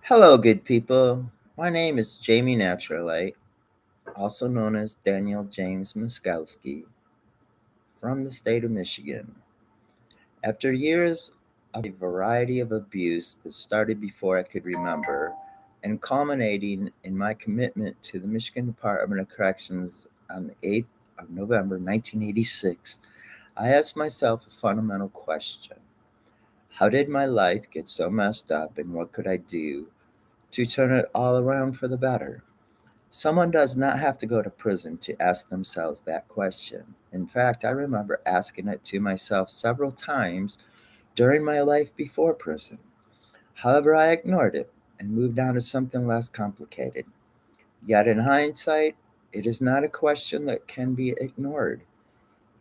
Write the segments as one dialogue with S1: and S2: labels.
S1: Hello, good people. My name is Jamie Naturalite, also known as Daniel James Muskowski, from the state of Michigan. After years of a variety of abuse that started before I could remember and culminating in my commitment to the Michigan Department of Corrections on the 8th of November 1986, I asked myself a fundamental question. How did my life get so messed up, and what could I do to turn it all around for the better? Someone does not have to go to prison to ask themselves that question. In fact, I remember asking it to myself several times during my life before prison. However, I ignored it and moved on to something less complicated. Yet, in hindsight, it is not a question that can be ignored.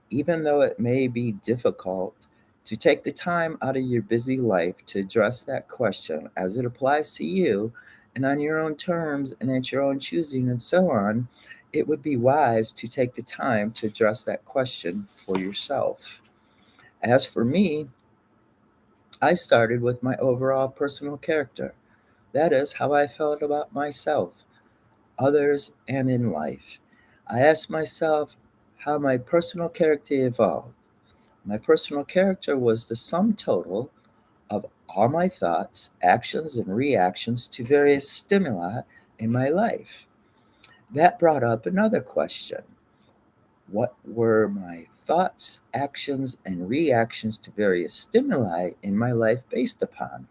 S1: Even though it may be difficult to take the time out of your busy life to address that question as it applies to you and on your own terms and at your own choosing and so on, it would be wise to take the time to address that question for yourself. As for me, I started with my overall personal character. That is how I felt about myself, others, and in life. I asked myself how my personal character evolved. My personal character was the sum total of all my thoughts, actions, and reactions to various stimuli in my life. That brought up another question. What were my thoughts, actions, and reactions to various stimuli in my life based upon?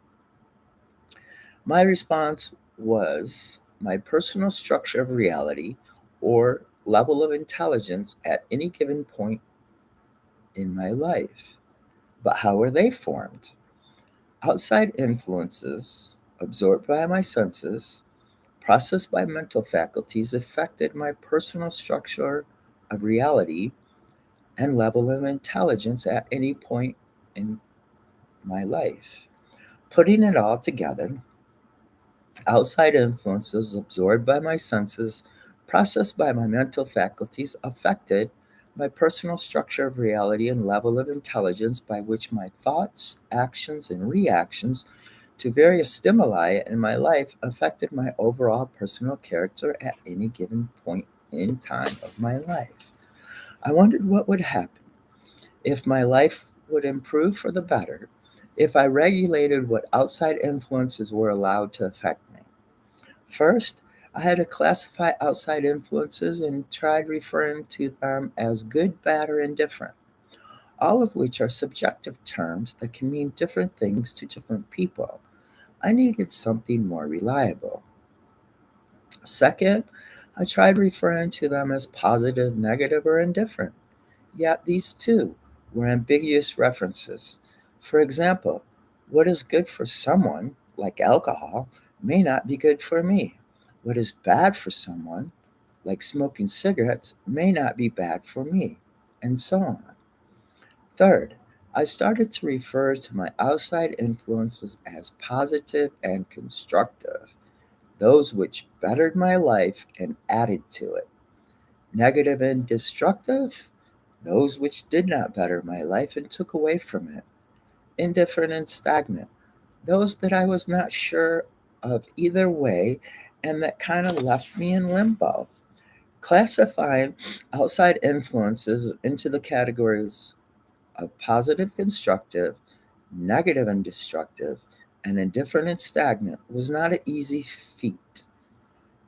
S1: My response was my personal structure of reality or level of intelligence at any given point in my life. But how were they formed? Outside influences, absorbed by my senses, processed by mental faculties, affected my personal structure of reality and level of intelligence at any point in my life. Putting it all together, outside influences absorbed by my senses, processed by my mental faculties, affected my personal structure of reality and level of intelligence by which my thoughts, actions, and reactions to various stimuli in my life affected my overall personal character at any given point in time of my life. I wondered what would happen if my life would improve for the better if I regulated what outside influences were allowed to affect me. First, I had to classify outside influences and tried referring to them as good, bad, or indifferent, all of which are subjective terms that can mean different things to different people. I needed something more reliable. Second, I tried referring to them as positive, negative, or indifferent. Yet these too were ambiguous references. For example, what is good for someone, like alcohol, may not be good for me. What is bad for someone, like smoking cigarettes, may not be bad for me, and so on. Third, I started to refer to my outside influences as positive and constructive, those which bettered my life and added to it. Negative and destructive, those which did not better my life and took away from it. Indifferent and stagnant, those that I was not sure of either way and that kind of left me in limbo. Classifying outside influences into the categories of positive, constructive, negative, and destructive, and indifferent and stagnant was not an easy feat,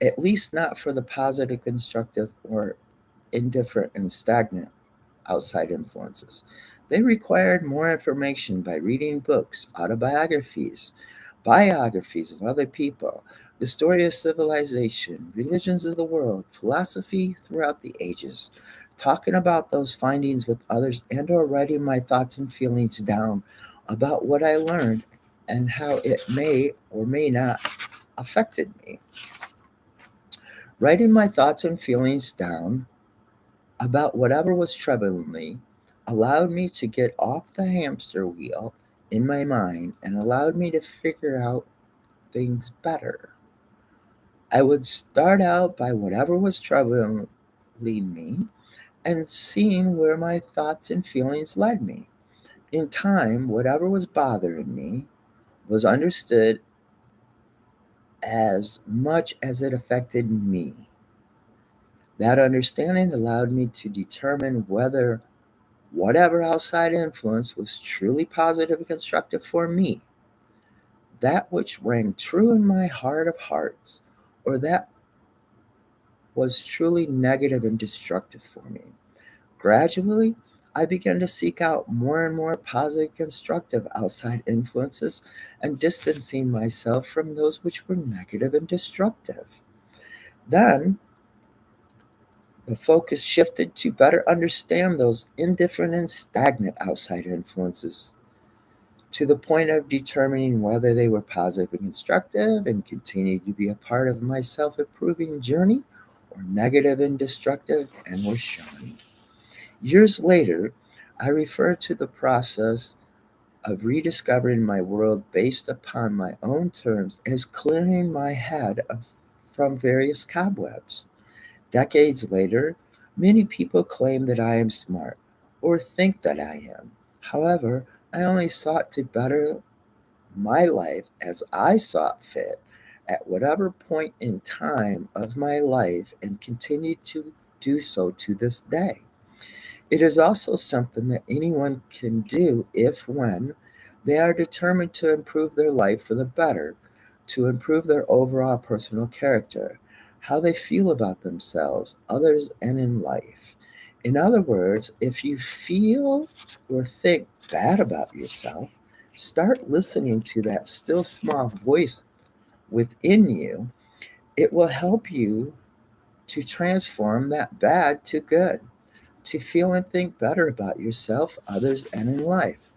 S1: at least not for the positive, constructive, or indifferent and stagnant outside influences. They required more information by reading books, autobiographies, biographies of other people, the story of civilization, religions of the world, philosophy throughout the ages, talking about those findings with others and or writing my thoughts and feelings down about what I learned and how it may or may not affected me. Writing my thoughts and feelings down about whatever was troubling me allowed me to get off the hamster wheel in my mind and allowed me to figure out things better. I would start out by whatever was troubling me and seeing where my thoughts and feelings led me. In time, whatever was bothering me was understood as much as it affected me. That understanding allowed me to determine whether whatever outside influence was truly positive and constructive for me, that which rang true in my heart of hearts, or that was truly negative and destructive for me. Gradually, I began to seek out more and more positive, constructive outside influences and distancing myself from those which were negative and destructive. Then, the focus shifted to better understand those indifferent and stagnant outside influences to the point of determining whether they were positive and constructive and continued to be a part of my self improving journey or negative and destructive and were shunned. Years later, I refer to the process of rediscovering my world based upon my own terms as clearing my head from various cobwebs. Decades later, many people claim that I am smart or think that I am. However, I only sought to better my life as I saw fit at whatever point in time of my life and continue to do so to this day. It is also something that anyone can do if, when they are determined to improve their life for the better, to improve their overall personal character, how they feel about themselves, others, and in life. In other words, if you feel or think bad about yourself, start listening to that still small voice within you. It will help you to transform that bad to good, to feel and think better about yourself, others, and in life.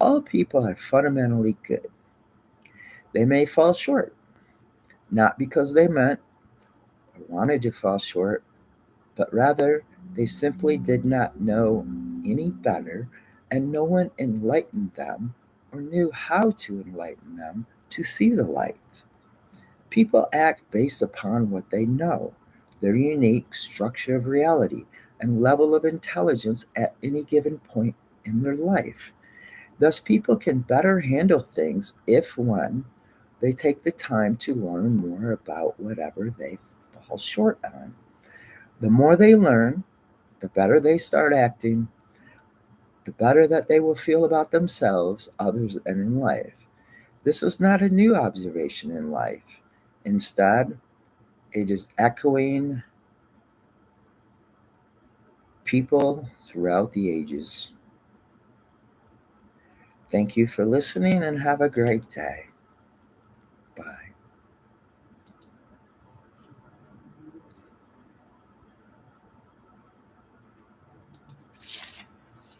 S1: All people are fundamentally good. They may fall short, not because they meant or wanted to fall short, but rather they simply did not know any better, and no one enlightened them or knew how to enlighten them to see the light. People act based upon what they know, their unique structure of reality, and level of intelligence at any given point in their life. Thus, people can better handle things if, one, they take the time to learn more about whatever they fall short on. The more they learn, the better they start acting, the better that they will feel about themselves, others, and in life. This is not a new observation in life. Instead, it is echoing people throughout the ages. Thank you for listening and have a great day. Bye.